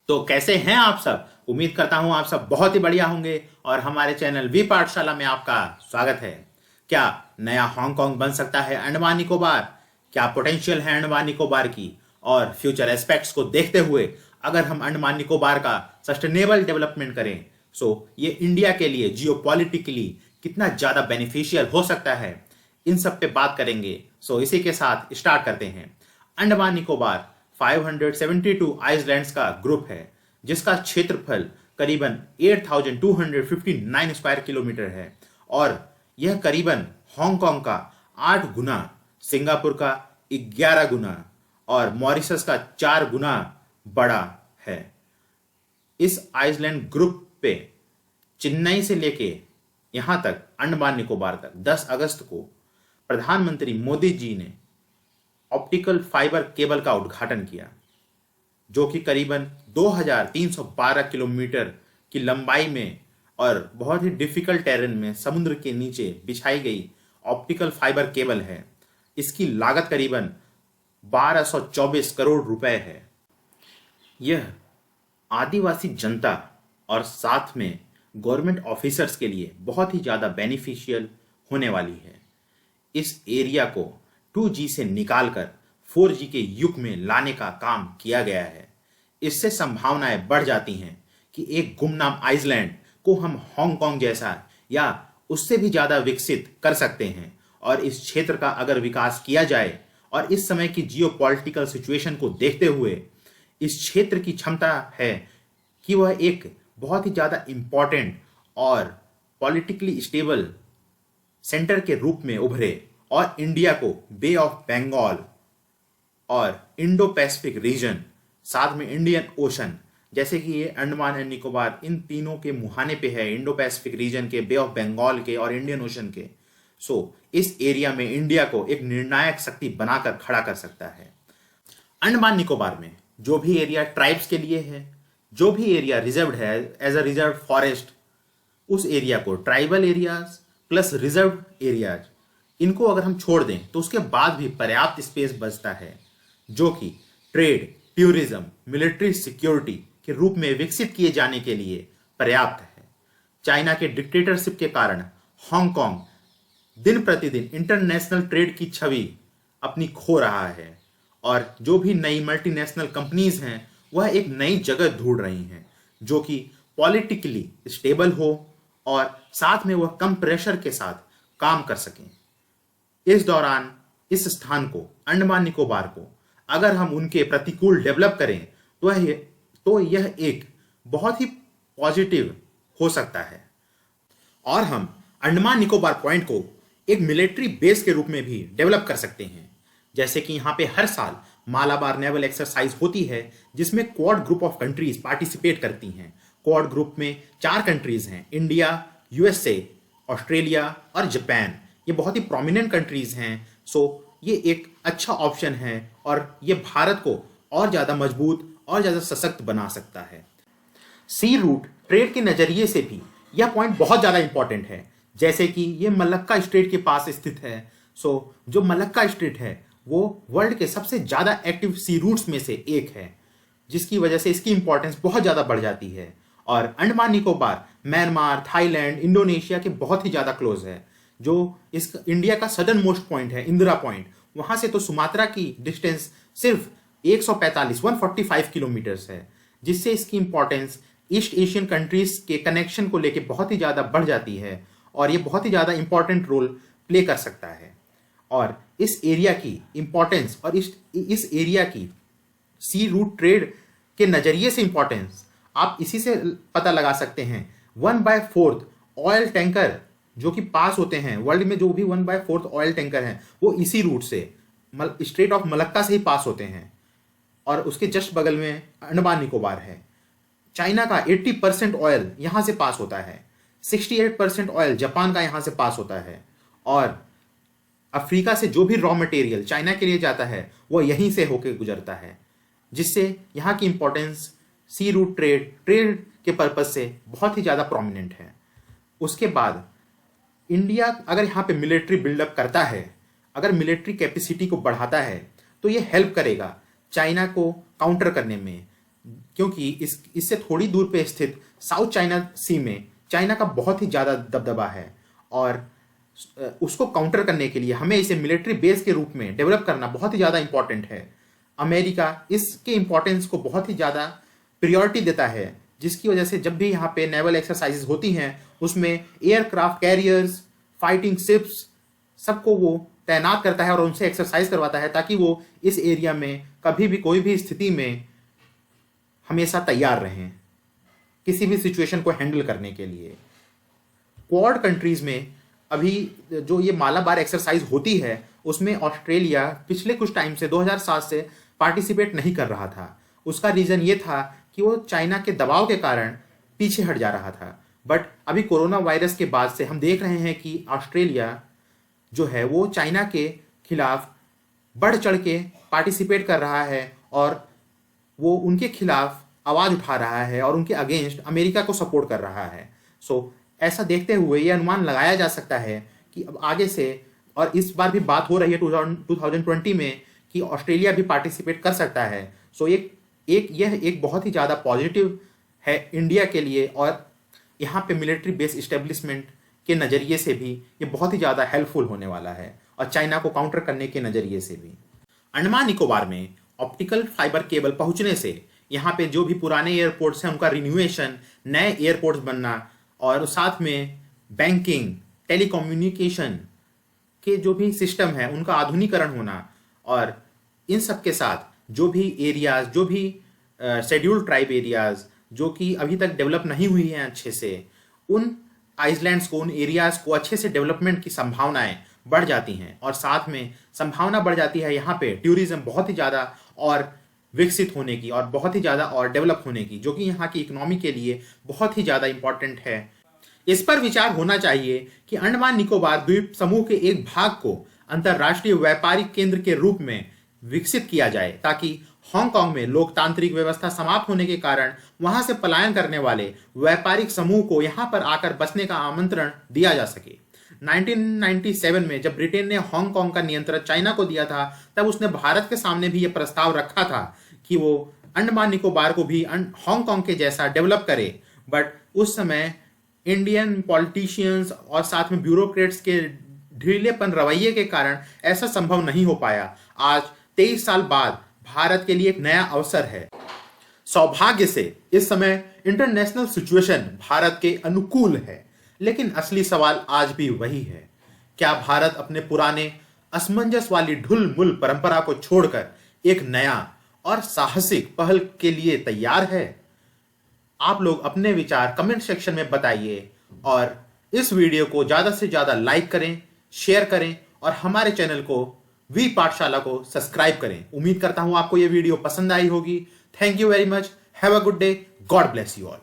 तो कैसे हैं आप सब। उम्मीद करता हूं आप सब बहुत ही बढ़िया होंगे और हमारे चैनल वी पाठशाला में आपका स्वागत है। क्या नया हांगकांग बन सकता है अंडमान निकोबार? क्या पोटेंशियल है अंडमान निकोबार की? और फ्यूचर एस्पेक्ट्स को देखते हुए अगर हम अंडमान निकोबार का सस्टेनेबल डेवलपमेंट करें ये इंडिया के लिए जियोपॉलिटिकली कितना ज्यादा बेनिफिशियल हो सकता है, इन सब पे बात करेंगे। इसी के साथ स्टार्ट करते हैं। अंडमान निकोबार 572 आइसलैंड्स का ग्रुप है जिसका क्षेत्रफल करीबन 8,259 स्क्वायर किलोमीटर है और यह करीबन हांगकांग का 8 गुना, सिंगापुर का 11 गुना और मॉरिशस का 4 गुना बड़ा है। इस आइसलैंड ग्रुप पे चेन्नई से लेके यहां तक अंडमान निकोबार तक 10 अगस्त को प्रधानमंत्री मोदी जी ने ऑप्टिकल फाइबर केबल का उद्घाटन किया, जो कि करीबन 2312 किलोमीटर की लंबाई में और बहुत ही डिफिकल्ट टेरेन में समुद्र के नीचे बिछाई गई ऑप्टिकल फाइबर केबल है। इसकी लागत करीबन 1224 करोड़ रुपए है। यह आदिवासी जनता और साथ में गवर्नमेंट ऑफिसर्स के लिए बहुत ही ज़्यादा बेनिफिशियल होने वाली है। इस एरिया को 2G से निकालकर 4G के युग में लाने का काम किया गया है। इससे संभावनाएं बढ़ जाती हैं कि एक गुमनाम आइसलैंड को हम हांगकांग जैसा या उससे भी ज़्यादा विकसित कर सकते हैं। और इस क्षेत्र का अगर विकास किया जाए और इस समय की जियोपॉलिटिकल सिचुएशन को देखते हुए इस क्षेत्र की क्षमता है कि वह एक बहुत ही ज़्यादा इम्पॉर्टेंट और पॉलिटिकली स्टेबल सेंटर के रूप में उभरे और इंडिया को बे ऑफ बंगाल और इंडो पैसिफिक रीजन, साथ में इंडियन ओशन, जैसे कि ये अंडमान एंड निकोबार इन तीनों के मुहाने पे है, इंडो पैसिफिक रीजन के, बे ऑफ बंगाल के और इंडियन ओशन के। इस एरिया में इंडिया को एक निर्णायक शक्ति बनाकर खड़ा कर सकता है। अंडमान निकोबार में जो भी एरिया ट्राइब्स के लिए है, जो भी एरिया रिजर्व्ड है एज अ रिजर्व फॉरेस्ट, उस एरिया को tribal areas plus reserve areas, इनको अगर हम छोड़ दें तो उसके बाद भी पर्याप्त स्पेस बचता है जो कि ट्रेड, टूरिज्म, मिलिट्री सिक्योरिटी के रूप में विकसित किए जाने के लिए पर्याप्त है। चाइना के डिक्टेटरशिप के कारण हांगकांग दिन प्रतिदिन इंटरनेशनल ट्रेड की छवि अपनी खो रहा है और जो भी नई मल्टीनेशनल कंपनीज हैं वह एक नई जगह ढूंढ रही हैं जो कि पॉलिटिकली स्टेबल हो और साथ में वह कम प्रेशर के साथ काम कर सकें। इस दौरान इस स्थान को, अंडमान निकोबार को, अगर हम उनके प्रतिकूल डेवलप करें तो यह एक बहुत ही पॉजिटिव हो सकता है और हम अंडमान निकोबार पॉइंट को एक मिलिट्री बेस के रूप में भी डेवलप कर सकते हैं। जैसे कि यहाँ पे हर साल मालाबार नेवल एक्सरसाइज होती है जिसमें quad group of countries participate करती हैं। क्वाड ग्रुप में 4 कंट्रीज हैं, इंडिया, USA, ऑस्ट्रेलिया और जापान। ये बहुत ही प्रोमिनेंट कंट्रीज हैं। ये एक अच्छा ऑप्शन है और ये भारत को और ज़्यादा मजबूत और ज़्यादा सशक्त बना सकता है। सी रूट ट्रेड के नज़रिए से भी यह पॉइंट बहुत ज़्यादा इंपॉर्टेंट है। जैसे कि ये मलक्का स्ट्रेट के पास स्थित है। जो मलक्का स्ट्रेट है वो वर्ल्ड के सबसे ज़्यादा एक्टिव सी रूट्स में से एक है, जिसकी वजह से इसकी इंपॉर्टेंस बहुत ज़्यादा बढ़ जाती है। और Andaman Nicobar Myanmar, Thailand, Indonesia के बहुत ही ज़्यादा क्लोज है। जो इस इंडिया का सदर्न मोस्ट पॉइंट है, इंदिरा पॉइंट, वहाँ से तो सुमात्रा की डिस्टेंस सिर्फ 145 किलोमीटर्स है, जिससे इसकी इंपॉर्टेंस ईस्ट एशियन कंट्रीज के कनेक्शन को लेके बहुत ही ज़्यादा बढ़ जाती है और ये बहुत ही ज़्यादा इंपॉर्टेंट रोल प्ले कर सकता है। और इस एरिया की इंपॉर्टेंस और इस एरिया की सी रूट ट्रेड के नज़रिए से इंपॉर्टेंस आप इसी से पता लगा सकते हैं। 1/4 ऑयल टैंकर जो कि पास होते हैं वर्ल्ड में, जो भी 1/4 ऑयल टैंकर हैं वो इसी रूट से, स्ट्रेट ऑफ मलक्का से ही पास होते हैं। और उसके जस्ट बगल में अंडमान निकोबार है। चाइना का 80% ऑयल यहाँ से पास होता है, 68% ऑयल जापान का यहाँ से पास होता है और अफ्रीका से जो भी रॉ मटेरियल चाइना के लिए जाता है वो यहीं से होकर गुजरता है, जिससे यहाँ की इंपॉर्टेंस सी रूट ट्रेड के पर्पज से बहुत ही ज़्यादा प्रोमिनेंट है। उसके बाद इंडिया अगर यहाँ पे मिलिट्री बिल्डअप करता है, अगर मिलिट्री कैपेसिटी को बढ़ाता है तो ये हेल्प करेगा चाइना को काउंटर करने में, क्योंकि इससे थोड़ी दूर पे स्थित साउथ चाइना सी में चाइना का बहुत ही ज़्यादा दबदबा है और उसको काउंटर करने के लिए हमें इसे मिलिट्री बेस के रूप में डेवलप करना बहुत ही ज़्यादा इंपॉर्टेंट है। अमेरिका इसके इंपॉर्टेंस को बहुत ही ज़्यादा प्रियोरिटी देता है, जिसकी वजह से जब भी यहाँ पे नेवल एक्सरसाइजेज होती हैं उसमें एयरक्राफ्ट कैरियर्स, फाइटिंग शिप्स सबको वो तैनात करता है और उनसे एक्सरसाइज करवाता है ताकि वो इस एरिया में कभी भी कोई भी स्थिति में हमेशा तैयार रहें किसी भी सिचुएशन को हैंडल करने के लिए। क्वाड कंट्रीज में अभी जो ये मालाबार एक्सरसाइज होती है उसमें ऑस्ट्रेलिया पिछले कुछ टाइम से 2007 से पार्टिसिपेट नहीं कर रहा था। उसका रीज़न ये था कि वो चाइना के दबाव के कारण पीछे हट जा रहा था। बट अभी कोरोना वायरस के बाद से हम देख रहे हैं कि ऑस्ट्रेलिया जो है वो चाइना के खिलाफ बढ़ चढ़ के पार्टिसिपेट कर रहा है और वो उनके खिलाफ आवाज़ उठा रहा है और उनके अगेंस्ट अमेरिका को सपोर्ट कर रहा है। ऐसा देखते हुए ये अनुमान लगाया जा सकता है कि अब आगे से, और इस बार भी बात हो रही है 2020 में कि ऑस्ट्रेलिया भी पार्टिसिपेट कर सकता है। यह एक बहुत ही ज़्यादा पॉजिटिव है इंडिया के लिए और यहाँ पे मिलिट्री बेस इस्टेब्लिशमेंट के नज़रिए से भी ये बहुत ही ज़्यादा हेल्पफुल होने वाला है और चाइना को काउंटर करने के नज़रिए से भी। अंडमान निकोबार में ऑप्टिकल फाइबर केबल पहुँचने से यहाँ पे जो भी पुराने एयरपोर्ट्स हैं उनका रिन्यूएशन, नए एयरपोर्ट्स बनना और साथ में बैंकिंग, टेलीकम्युनिकेशन के जो भी सिस्टम है उनका आधुनिकीकरण होना और इन सब के साथ जो भी एरियाज, जो भी शेड्यूल्ड ट्राइब एरियाज जो कि अभी तक डेवलप नहीं हुई हैं अच्छे से, उन आइलैंड्स को, उन एरियाज को अच्छे से डेवलपमेंट की संभावनाएं बढ़ जाती हैं और साथ में संभावना बढ़ जाती है यहाँ पे टूरिज्म बहुत ही ज़्यादा और विकसित होने की और बहुत ही ज़्यादा और डेवलप होने की, जो कि यहाँ की इकोनॉमी के लिए बहुत ही ज़्यादा इम्पॉर्टेंट है। इस पर विचार होना चाहिए कि अंडमान निकोबार द्वीप समूह के एक भाग को अंतर्राष्ट्रीय व्यापारिक केंद्र के रूप में विकसित किया जाए ताकि हांगकांग में लोकतांत्रिक व्यवस्था समाप्त होने के कारण वहां से पलायन करने वाले व्यापारिक समूह को यहां पर आकर बसने का आमंत्रण दिया जा सके। 1997 में जब ब्रिटेन ने हांगकांग का नियंत्रण चाइना को दिया था तब उसने भारत के सामने भी यह प्रस्ताव रखा था कि वो अंडमान निकोबार को भी हांगकांग के जैसा डेवलप करे। बट उस समय इंडियन पॉलिटिशियंस और साथ में ब्यूरोक्रेट्स के ढीलेपन रवैये के कारण ऐसा संभव नहीं हो पाया। आज 23 साल बाद भारत के लिए एक नया अवसर है। सौभाग्य से इस समय इंटरनेशनल सिचुएशन भारत के अनुकूल है, लेकिन असली सवाल आज भी वही है, क्या भारत अपने पुराने असमंजस वाली ढुल मुल परंपरा को छोड़कर एक नया और साहसिक पहल के लिए तैयार है? आप लोग अपने विचार कमेंट सेक्शन में बताइए और इस वीडियो को ज्यादा से ज्यादा लाइक करें, शेयर करें और हमारे चैनल को वी पाठशाला को सब्सक्राइब करें। उम्मीद करता हूं आपको यह वीडियो पसंद आई होगी। Thank you very much. Have a good day. God bless you all.